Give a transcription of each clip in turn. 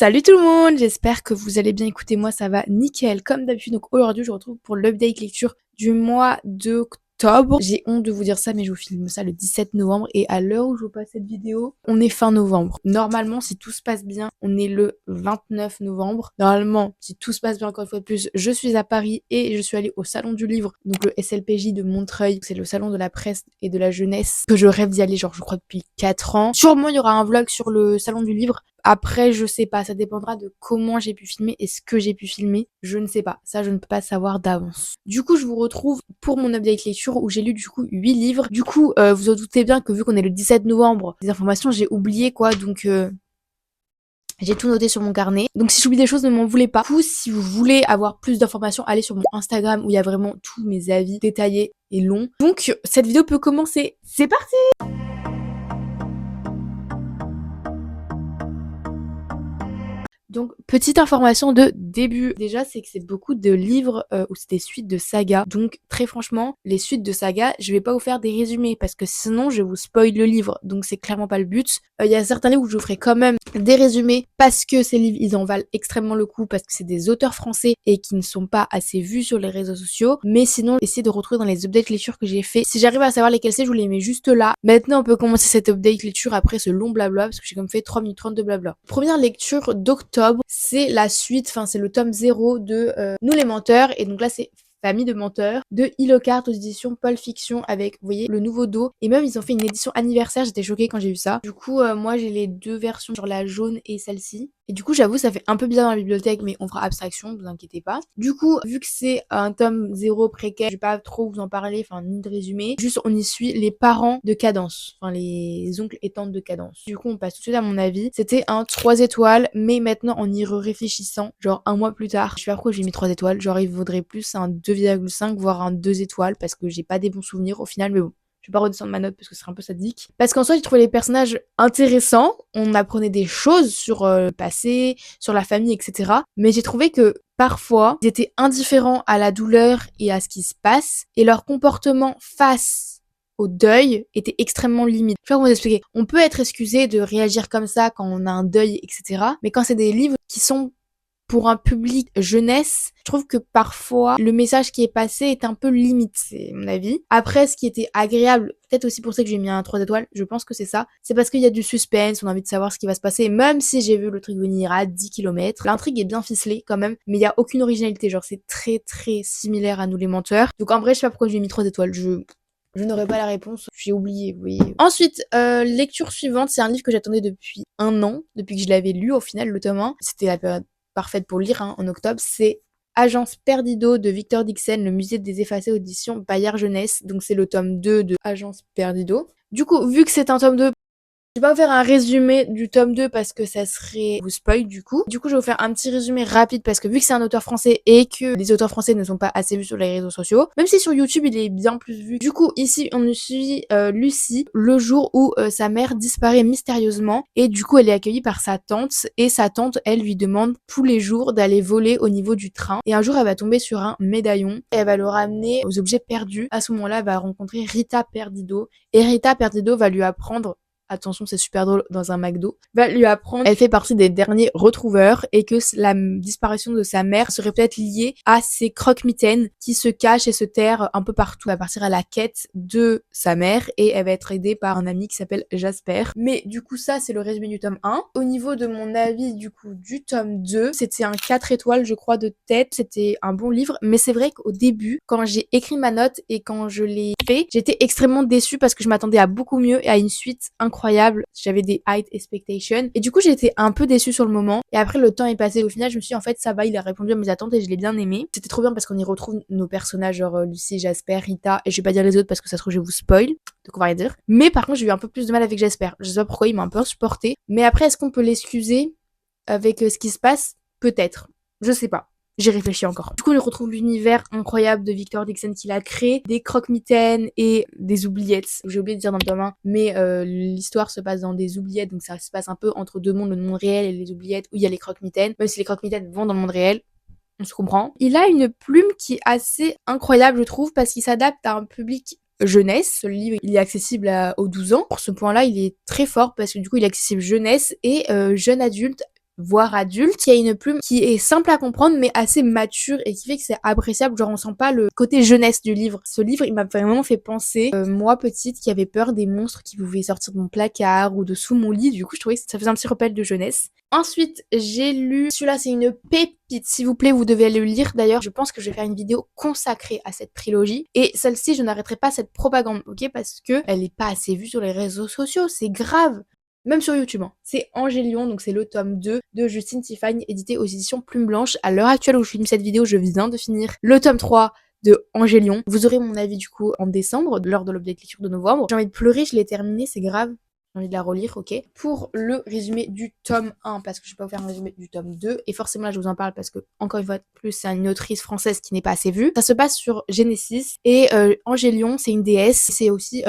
Salut tout le monde, j'espère que vous allez bien. Écoutez, moi ça va nickel comme d'habitude. Donc aujourd'hui je vous retrouve pour l'update lecture du mois d'octobre. J'ai honte de vous dire ça mais je vous filme ça le 17 novembre et à l'heure où je vous passe cette vidéo, on est fin novembre. Normalement si tout se passe bien, on est le 29 novembre. Normalement si tout se passe bien encore une fois de plus, je suis à Paris et je suis allée au salon du livre, donc le SLPJ de Montreuil. C'est le salon de la presse et de la jeunesse que je rêve d'y aller genre je crois depuis 4 ans. Sûrement il y aura un vlog sur le salon du livre. Après, je sais pas, ça dépendra de comment j'ai pu filmer et ce que j'ai pu filmer. Je ne sais pas, ça je ne peux pas savoir d'avance. Du coup, je vous retrouve pour mon update lecture où j'ai lu du coup 8 livres. Du coup, vous en doutez bien que vu qu'on est le 17 novembre, les informations j'ai oublié quoi, donc j'ai tout noté sur mon carnet. Donc si j'oublie des choses, ne m'en voulez pas. Du coup, si vous voulez avoir plus d'informations, allez sur mon Instagram où il y a vraiment tous mes avis détaillés et longs. Donc cette vidéo peut commencer. C'est parti! Donc, petite information de début. Déjà, c'est que c'est beaucoup de livres ou c'est des suites de sagas. Donc, très franchement, les suites de sagas, je vais pas vous faire des résumés parce que sinon, je vous spoil le livre. Donc, c'est clairement pas le but. Il y a certains livres où je vous ferai quand même des résumés parce que ces livres, ils en valent extrêmement le coup parce que c'est des auteurs français et qui ne sont pas assez vus sur les réseaux sociaux. Mais sinon, essayez de retrouver dans les updates lecture que j'ai fait. Si j'arrive à savoir lesquels c'est, je vous les mets juste là. Maintenant, on peut commencer cette update lecture après ce long blabla parce que j'ai comme fait 3 minutes 30 de blabla. Première lecture d'octobre. C'est la suite, enfin c'est le tome 0 de Nous les menteurs, et donc là c'est Famille de menteurs, de Hilocart aux éditions Pulp Fiction avec, vous voyez, le nouveau dos, et même ils ont fait une édition anniversaire, j'étais choquée quand j'ai vu ça. Du coup, moi j'ai les deux versions, genre la jaune et celle-ci. Et du coup, j'avoue, ça fait un peu bizarre dans la bibliothèque, mais on fera abstraction, vous inquiétez pas. Du coup, vu que c'est un tome 0 précaire, je vais pas trop vous en parler, enfin, ni de résumé. Juste, on y suit les parents de Cadence, enfin, les oncles et tantes de Cadence. Du coup, on passe tout de suite à mon avis. C'était un 3 étoiles, mais maintenant, en y réfléchissant, genre un mois plus tard, je sais pas pourquoi j'ai mis 3 étoiles, genre il vaudrait plus un 2,5, voire un 2 étoiles, parce que j'ai pas des bons souvenirs au final, mais bon. Je vais pas redescendre ma note parce que c'est un peu sadique. Parce qu'en soi, j'ai trouvé les personnages intéressants. On apprenait des choses sur le passé, sur la famille, etc. Mais j'ai trouvé que parfois, ils étaient indifférents à la douleur et à ce qui se passe. Et leur comportement face au deuil était extrêmement limite. Je vais vous expliquer. On peut être excusé de réagir comme ça quand on a un deuil, etc. Mais quand c'est des livres qui sont pour un public jeunesse, je trouve que parfois le message qui est passé est un peu limite, c'est mon avis. Après, ce qui était agréable, peut-être aussi pour ça que j'ai mis un 3 étoiles, je pense que c'est ça, c'est parce qu'il y a du suspense, on a envie de savoir ce qui va se passer, même si j'ai vu le truc venir à 10 km. L'intrigue est bien ficelée quand même, mais il y a aucune originalité, genre c'est très très similaire à Nous les menteurs. Donc en vrai, je sais pas pourquoi j'ai mis 3 étoiles, je n'aurais pas la réponse, j'ai oublié, vous voyez. Ensuite, lecture suivante, c'est un livre que j'attendais depuis un an, depuis que je l'avais lu au final, le tome 1. C'était la période parfaite pour lire en octobre, c'est Agence Perdido de Victor Dixon, le musée des effacés auditions Bayard Jeunesse. Donc c'est le tome 2 de Agence Perdido. Du coup, vu que c'est un tome 2, je vais pas vous faire un résumé du tome 2 parce que ça serait vous spoil du coup. Du coup, je vais vous faire un petit résumé rapide parce que vu que c'est un auteur français et que les auteurs français ne sont pas assez vus sur les réseaux sociaux, même si sur YouTube il est bien plus vu. Du coup, ici on suit Lucie le jour où sa mère disparaît mystérieusement et du coup elle est accueillie par sa tante et sa tante elle lui demande tous les jours d'aller voler au niveau du train et un jour elle va tomber sur un médaillon et elle va le ramener aux objets perdus. À ce moment-là, elle va rencontrer Rita Perdido et Rita Perdido va lui apprendre, attention c'est super drôle, dans un McDo, va lui apprendre, elle fait partie des derniers retrouveurs et que la disparition de sa mère serait peut-être liée à ses croque-mitaines qui se cachent et se terrent un peu partout. Elle va partir à la quête de sa mère et elle va être aidée par un ami qui s'appelle Jasper. Mais du coup ça c'est le résumé du tome 1. Au niveau de mon avis du coup du tome 2, c'était un 4 étoiles je crois de tête, c'était un bon livre, mais c'est vrai qu'au début quand j'ai écrit ma note et quand je l'ai fait, j'étais extrêmement déçue parce que je m'attendais à beaucoup mieux et à une suite incroyable. J'avais des high expectations et du coup j'étais un peu déçue sur le moment et après le temps est passé. Au final je me suis dit en fait ça va, il a répondu à mes attentes et je l'ai bien aimé. C'était trop bien parce qu'on y retrouve nos personnages genre Lucie, Jasper, Rita, et je vais pas dire les autres parce que ça se trouve je vous spoil, donc on va rien dire. Mais par contre j'ai eu un peu plus de mal avec Jasper, je sais pas pourquoi, il m'a un peu insupporté, mais après est-ce qu'on peut l'excuser avec ce qui se passe? Peut-être, je sais pas. J'ai réfléchi encore. Du coup, on retrouve l'univers incroyable de Victor Dixon qu'il a créé, des croque-mitaines et des oubliettes. J'ai oublié de dire dans le tome 1, mais l'histoire se passe dans des oubliettes, donc ça se passe un peu entre deux mondes, le monde réel et les oubliettes, où il y a les croque-mitaines, même si les croque-mitaines vont dans le monde réel. On se comprend. Il a une plume qui est assez incroyable, je trouve, parce qu'il s'adapte à un public jeunesse. Le livre, il est accessible aux 12 ans. Pour ce point-là, il est très fort parce que du coup, il est accessible jeunesse et jeune adulte voire adulte, qui a une plume qui est simple à comprendre mais assez mature et qui fait que c'est appréciable, genre on sent pas le côté jeunesse du livre. Ce livre, il m'a vraiment fait penser, moi petite qui avait peur des monstres qui pouvaient sortir de mon placard ou de sous mon lit, du coup je trouvais que ça faisait un petit rappel de jeunesse. Ensuite, j'ai lu, celui-là c'est une pépite, s'il vous plaît, vous devez le lire. D'ailleurs, je pense que je vais faire une vidéo consacrée à cette trilogie. Et celle-ci, je n'arrêterai pas cette propagande, ok? Parce que elle est pas assez vue sur les réseaux sociaux, c'est grave. Même sur YouTube, hein. C'est Angélion, donc c'est le tome 2 de Justine Tiffany, édité aux éditions Plume Blanche. À l'heure actuelle où je filme cette vidéo, je viens de finir le tome 3 de Angélion. Vous aurez mon avis du coup en décembre, lors de l'update lecture de novembre. J'ai envie de pleurer, je l'ai terminé, c'est grave. J'ai envie de la relire, ok. Pour le résumé du tome 1, parce que je vais pas vous faire un résumé du tome 2, et forcément là je vous en parle parce que, encore une fois de plus, c'est une autrice française qui n'est pas assez vue. Ça se passe sur Genesis, et Angélion, c'est une déesse, c'est aussi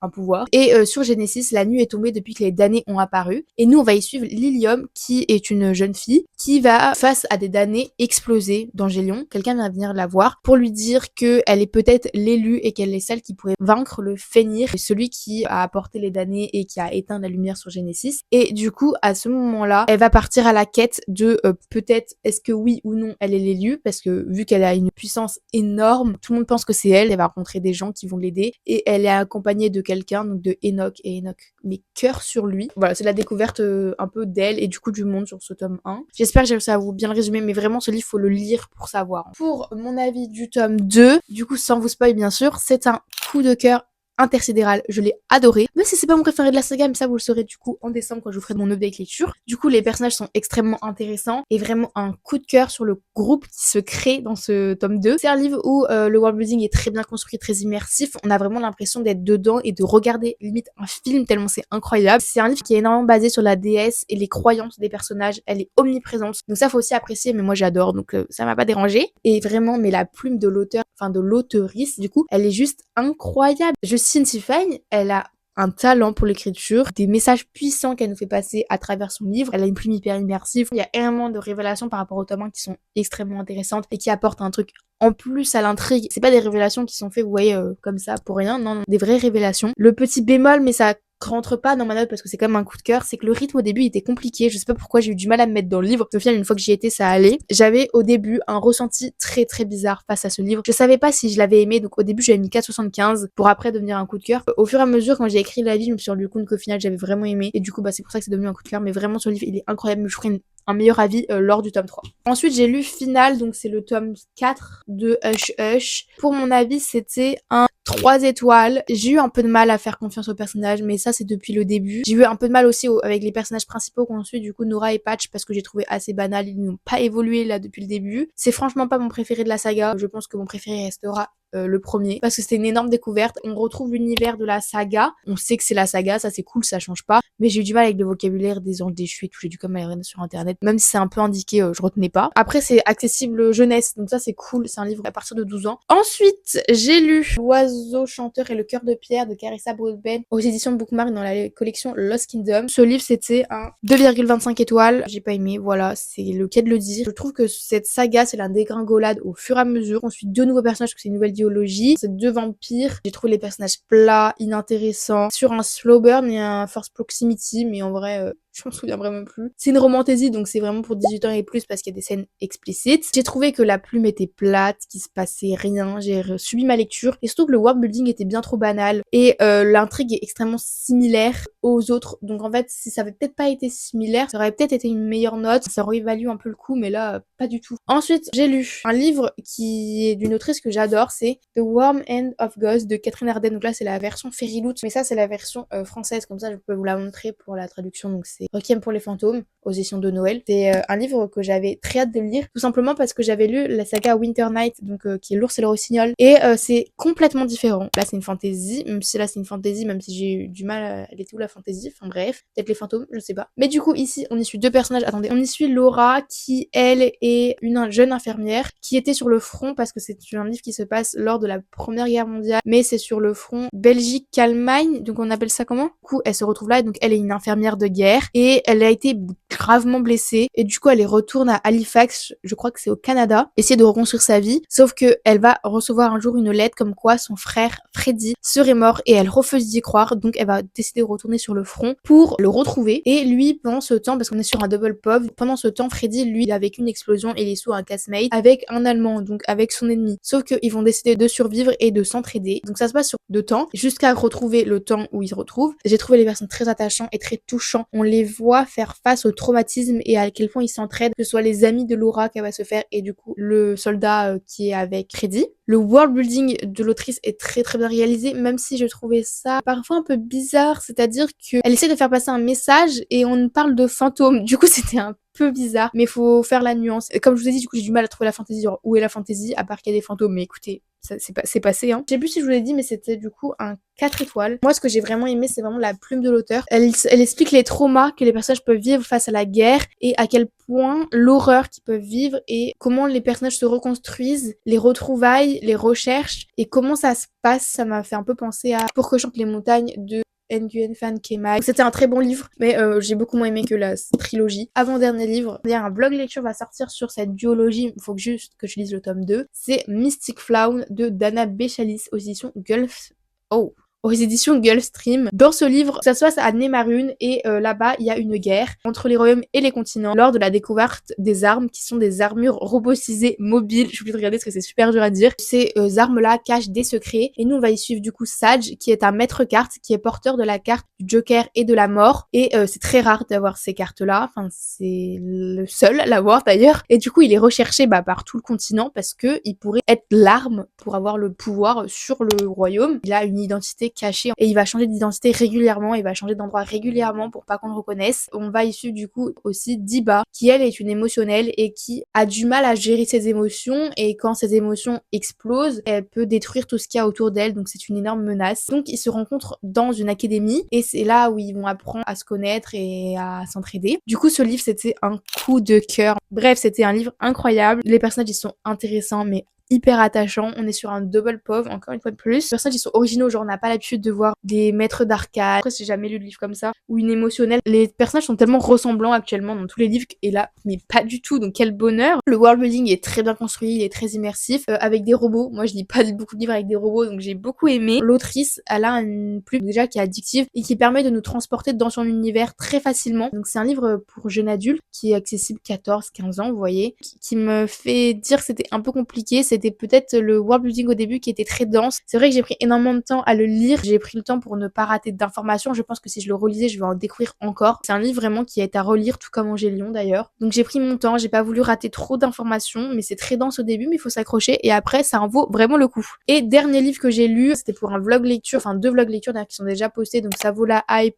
un pouvoir. Et sur Genesis, la nuit est tombée depuis que les damnés ont apparu. Et nous, on va y suivre Lilium, qui est une jeune fille, qui va, face à des damnés, exploser d'Angélion. Quelqu'un va venir la voir pour lui dire qu'elle est peut-être l'élue et qu'elle est celle qui pourrait vaincre le Fenrir, celui qui a apporté les damnés et qui a éteint la lumière sur Genesis. Et du coup, à ce moment-là, elle va partir à la quête de peut-être est-ce que oui ou non elle est l'élue, parce que vu qu'elle a une puissance énorme, tout le monde pense que c'est elle. Elle va rencontrer des gens qui vont l'aider et elle est accompagnée de quelqu'un, donc de Enoch, et Enoch met cœur sur lui. Voilà, c'est la découverte un peu d'elle et du coup du monde sur ce tome 1. J'espère que j'ai réussi à vous bien le résumer, mais vraiment ce livre faut le lire pour savoir. Pour mon avis du tome 2, du coup sans vous spoil bien sûr, c'est un coup de cœur intersidéral, je l'ai adoré. Même si c'est pas mon préféré de la saga, mais ça vous le saurez du coup en décembre quand je vous ferai mon update lecture. Du coup, les personnages sont extrêmement intéressants et vraiment un coup de cœur sur le groupe qui se crée dans ce tome 2. C'est un livre où le world building est très bien construit, très immersif. On a vraiment l'impression d'être dedans et de regarder limite un film tellement c'est incroyable. C'est un livre qui est énormément basé sur la déesse et les croyances des personnages. Elle est omniprésente. Donc ça faut aussi apprécier, mais moi j'adore, donc ça m'a pas dérangé. Et vraiment, mais la plume de l'auteur, enfin de l'auteurice, du coup, elle est juste incroyable. Justine Tiffany, elle a un talent pour l'écriture, des messages puissants qu'elle nous fait passer à travers son livre. Elle a une plume hyper immersive. Il y a énormément de révélations par rapport au tome 1 qui sont extrêmement intéressantes et qui apportent un truc en plus à l'intrigue. C'est pas des révélations qui sont faites, vous voyez, comme ça pour rien. Non, non, des vraies révélations. Le petit bémol, mais ça rentre pas dans ma note parce que c'est quand même un coup de cœur, c'est que le rythme au début était compliqué. Je sais pas pourquoi j'ai eu du mal à me mettre dans le livre. Au final, une fois que j'y étais, ça allait. J'avais au début un ressenti très très bizarre face à ce livre. Je savais pas si je l'avais aimé, donc au début j'avais mis 4,75 pour après devenir un coup de cœur. Au fur et à mesure, quand j'ai écrit l'avis, je me suis rendu compte qu'au final j'avais vraiment aimé et du coup bah c'est pour ça que c'est devenu un coup de cœur. Mais vraiment ce livre il est incroyable. Je ferai un meilleur avis lors du tome 3. Ensuite j'ai lu Final, donc c'est le tome 4 de Hush Hush. Pour mon avis c'était un 3 étoiles. J'ai eu un peu de mal à faire confiance aux personnages, mais ça c'est depuis le début. J'ai eu un peu de mal aussi avec les personnages principaux qu'on suit, du coup Nora et Patch, parce que j'ai trouvé assez banal, ils n'ont pas évolué là depuis le début. C'est franchement pas mon préféré de la saga, je pense que mon préféré restera le premier, parce que c'était une énorme découverte. On retrouve l'univers de la saga, on sait que c'est la saga, ça c'est cool, ça change pas, mais j'ai eu du mal avec le vocabulaire des anges déchus et tout, j'ai dû comme aller sur internet, même si c'est un peu indiqué, je retenais pas. Après c'est accessible jeunesse, donc ça c'est cool, c'est un livre à partir de 12 ans. Ensuite j'ai lu L'oiseau chanteur et le cœur de pierre de Carissa Broadbent aux éditions Bookmark dans la collection Lost Kingdom. Ce livre c'était un 2,25 étoiles, j'ai pas aimé, voilà, c'est le cas de le dire. Je trouve que cette saga c'est la dégringolade au fur et à mesure, on suit deux nouveaux personnages, que c'est une nouvelle idéologie, c'est deux vampires. J'ai trouvé les personnages plats, inintéressants, sur un slow burn et un force proximity, mais en vrai je m'en souviens vraiment plus. C'est une romantaisie, donc c'est vraiment pour 18 ans et plus parce qu'il y a des scènes explicites. J'ai trouvé que la plume était plate, qu'il se passait rien, j'ai subi ma lecture, et surtout que le world building était bien trop banal, et l'intrigue est extrêmement similaire aux autres, donc en fait si ça avait peut-être pas été similaire, ça aurait peut-être été une meilleure note, ça aurait valu un peu le coup, mais là pas du tout. Ensuite j'ai lu un livre qui est d'une autrice que j'adore, c'est The Warm End of Ghost de Catherine Arden, donc là c'est la version Fairyloot, mais ça c'est la version française, comme ça je peux vous la montrer pour la traduction, donc c'est Requiem pour les fantômes aux éditions de Noël. C'est un livre que j'avais très hâte de lire, tout simplement parce que j'avais lu la saga Winter Night, donc qui est L'ours et le rossignol, et c'est complètement différent. Là c'est une fantasy, même si là c'est une fantasy, même si j'ai eu du mal à... Elle était où la fantasy? Enfin bref, peut-être les fantômes, je sais pas. Mais du coup ici on y suit deux personnages, attendez, on y suit Laura qui elle est une jeune infirmière qui était sur le front, parce que c'est un livre qui se passe lors de la Première Guerre mondiale, mais c'est sur le front Belgique-Allemagne, donc on appelle ça comment? Du coup elle se retrouve là, et donc elle est une infirmière de guerre, et elle a été gravement blessée et du coup elle retourne à Halifax, je crois que c'est au Canada, essayer de reconstruire sa vie, sauf que elle va recevoir un jour une lettre comme quoi son frère Freddy serait mort et elle refuse d'y croire, donc elle va décider de retourner sur le front pour le retrouver. Et lui, pendant ce temps, parce qu'on est sur un double pov, pendant ce temps Freddy lui il a vécu une explosion et il est sous un casse-mate avec un Allemand, donc avec son ennemi, sauf qu'ils vont décider de survivre et de s'entraider, donc ça se passe sur 2 temps jusqu'à retrouver le temps où ils se retrouvent. J'ai trouvé les personnages très attachants et très touchants, on les voit faire face au traumatisme et à quel point ils s'entraident, que ce soit les amis de Laura qu'elle va se faire et du coup le soldat qui est avec Freddy. Le world building de l'autrice est très très bien réalisé, même si je trouvais ça parfois un peu bizarre, c'est-à-dire qu'elle essaie de faire passer un message et on parle de fantômes, du coup c'était un peu bizarre, mais faut faire la nuance. Et comme je vous ai dit, du coup j'ai du mal à trouver la fantaisie, genre où est la fantaisie à part qu'il y a des fantômes, mais écoutez, ça c'est passé hein. Je sais plus si je vous l'ai dit, mais c'était du coup un 4 étoiles. Moi ce que j'ai vraiment aimé, c'est vraiment la plume de l'auteur. Elle explique les traumas que les personnages peuvent vivre face à la guerre et à quel point l'horreur qu'ils peuvent vivre et comment les personnages se reconstruisent, les retrouvailles, les recherches et comment ça se passe. Ça m'a fait un peu penser à Pour que chantent les montagnes de Nguyen Phan Khai. C'était un très bon livre, mais j'ai beaucoup moins aimé que la trilogie. Avant-dernier livre, il y a un blog lecture va sortir sur cette duologie, il faut juste que je lise le tome 2. C'est Mystic Flown de Dana Bechalis aux éditions Gulf... Oh, aux éditions Gulfstream. Dans ce livre, ça se passe à Nemarune et là-bas, il y a une guerre entre les royaumes et les continents lors de la découverte des armes qui sont des armures robotisées mobiles. Je vais de regarder parce que c'est super dur à dire. Ces armes-là cachent des secrets et nous, on va y suivre du coup Sage qui est un maître carte qui est porteur de la carte du Joker et de la mort et c'est très rare d'avoir ces cartes-là. Enfin, c'est le seul à l'avoir d'ailleurs. Et du coup, il est recherché par tout le continent parce que il pourrait être l'arme pour avoir le pouvoir sur le royaume. Il a une identité caché et il va changer d'identité régulièrement, il va changer d'endroit régulièrement pour pas qu'on le reconnaisse. On va y suivre du coup aussi Diba qui elle est une émotionnelle et qui a du mal à gérer ses émotions et quand ses émotions explosent, elle peut détruire tout ce qu'il y a autour d'elle, donc c'est une énorme menace. Donc ils se rencontrent dans une académie et c'est là où ils vont apprendre à se connaître et à s'entraider. Du coup ce livre c'était un coup de cœur. Bref, c'était un livre incroyable. Les personnages ils sont intéressants mais hyper attachant. On est sur un double pov, encore une fois de plus. Les personnages, ils sont originaux, genre on n'a pas l'habitude de voir des maîtres d'arcade. Après, j'ai jamais lu de livre comme ça. Ou une émotionnelle. Les personnages sont tellement ressemblants actuellement dans tous les livres, et là, mais pas du tout, donc quel bonheur. Le world building est très bien construit, il est très immersif, avec des robots. Moi, je lis pas beaucoup de livres avec des robots, donc j'ai beaucoup aimé. L'autrice, elle a une plume déjà qui est addictive et qui permet de nous transporter dans son univers très facilement. Donc c'est un livre pour jeunes adultes qui est accessible 14-15 ans, vous voyez, qui me fait dire que c'était un peu compliqué. C'était peut-être le world building au début qui était très dense. C'est vrai que j'ai pris énormément de temps à le lire. J'ai pris le temps pour ne pas rater d'informations. Je pense que si je le relisais, je vais en découvrir encore. C'est un livre vraiment qui est à relire, tout comme Angélion d'ailleurs. Donc j'ai pris mon temps, j'ai pas voulu rater trop d'informations, mais c'est très dense au début, mais il faut s'accrocher et après ça en vaut vraiment le coup. Et dernier livre que j'ai lu, c'était pour un vlog lecture, enfin 2 vlogs lecture d'ailleurs qui sont déjà postés, donc ça vaut la hype.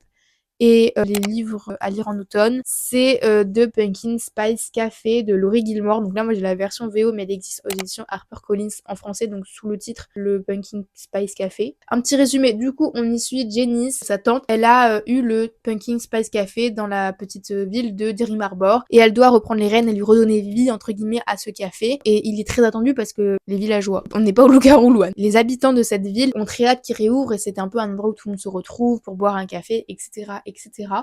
Et les livres à lire en automne, c'est de Pumpkin Spice Café de Laurie Gilmore. Donc là, moi j'ai la version VO, mais elle existe aux éditions HarperCollins en français, donc sous le titre Le Pumpkin Spice Café. Un petit résumé, du coup, on y suit Janice, sa tante. Elle a eu le Pumpkin Spice Café dans la petite ville de Derry Harbor et elle doit reprendre les rênes et lui redonner vie, entre guillemets, à ce café. Et il est très attendu parce que les villageois, on n'est pas au loup-garou Louane. Les habitants de cette ville ont très hâte qu'il réouvre et c'était un peu un endroit où tout le monde se retrouve pour boire un café, etc.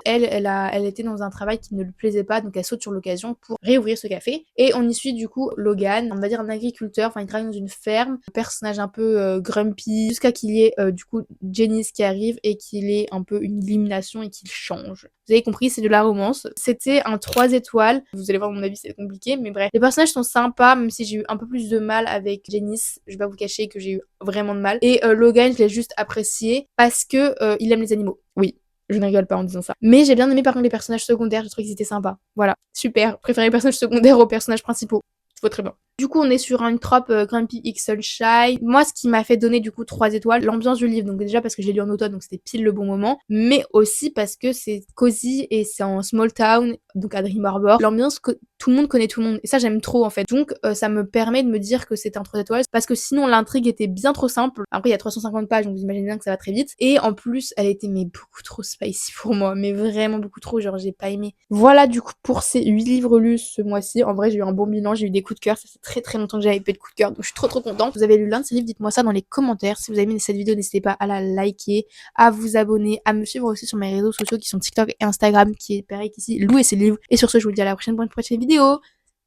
Elle était dans un travail qui ne lui plaisait pas, donc elle saute sur l'occasion pour réouvrir ce café. Et on y suit du coup Logan, on va dire un agriculteur, enfin il travaille dans une ferme, un personnage un peu grumpy, jusqu'à qu'il y ait du coup Janice qui arrive et qu'il ait un peu une illumination et qu'il change. Vous avez compris, c'est de la romance. C'était un 3 étoiles. Vous allez voir, mon avis, c'est compliqué, mais bref. Les personnages sont sympas, même si j'ai eu un peu plus de mal avec Janice. Je vais pas vous cacher que j'ai eu vraiment de mal. Et Logan, je l'ai juste apprécié parce que il aime les animaux. Oui. Je ne rigole pas en disant ça. Mais j'ai bien aimé par contre les personnages secondaires, je trouvais qu'ils étaient sympas. Voilà, super. Préférez les personnages secondaires aux personnages principaux. Ça vaut très bien. Du coup, on est sur une trope Grumpy X Sunshine. Moi, ce qui m'a fait donner du coup 3 étoiles, l'ambiance du livre. Donc déjà parce que j'ai lu en automne, donc c'était pile le bon moment. Mais aussi parce que c'est cosy et c'est en small town, donc à Dream Harbor. L'ambiance que tout le monde connaît tout le monde. Et ça, j'aime trop en fait. Donc ça me permet de me dire que c'est un 3 étoiles. Parce que sinon, l'intrigue était bien trop simple. Après, il y a 350 pages, donc vous imaginez bien que ça va très vite. Et en plus, elle était mais beaucoup trop spicy pour moi. Mais vraiment beaucoup trop, genre j'ai pas aimé. Voilà du coup pour ces 8 livres lus ce mois-ci. En vrai, j'ai eu un bon bilan, j'ai eu des coups de cœur, ça s'est très longtemps que j'avais pas eu de coup de cœur, donc je suis trop contente. Vous avez lu l'un de ces livres, dites-moi ça dans les commentaires. Si vous avez aimé cette vidéo, n'hésitez pas à la liker, à vous abonner, à me suivre aussi sur mes réseaux sociaux qui sont TikTok et Instagram, qui est pareil qu'ici, louer ses livres. Et sur ce, je vous dis à la prochaine pour une prochaine vidéo.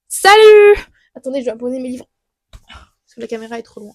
Salut! Attendez, je dois poser mes livres. Parce que la caméra est trop loin.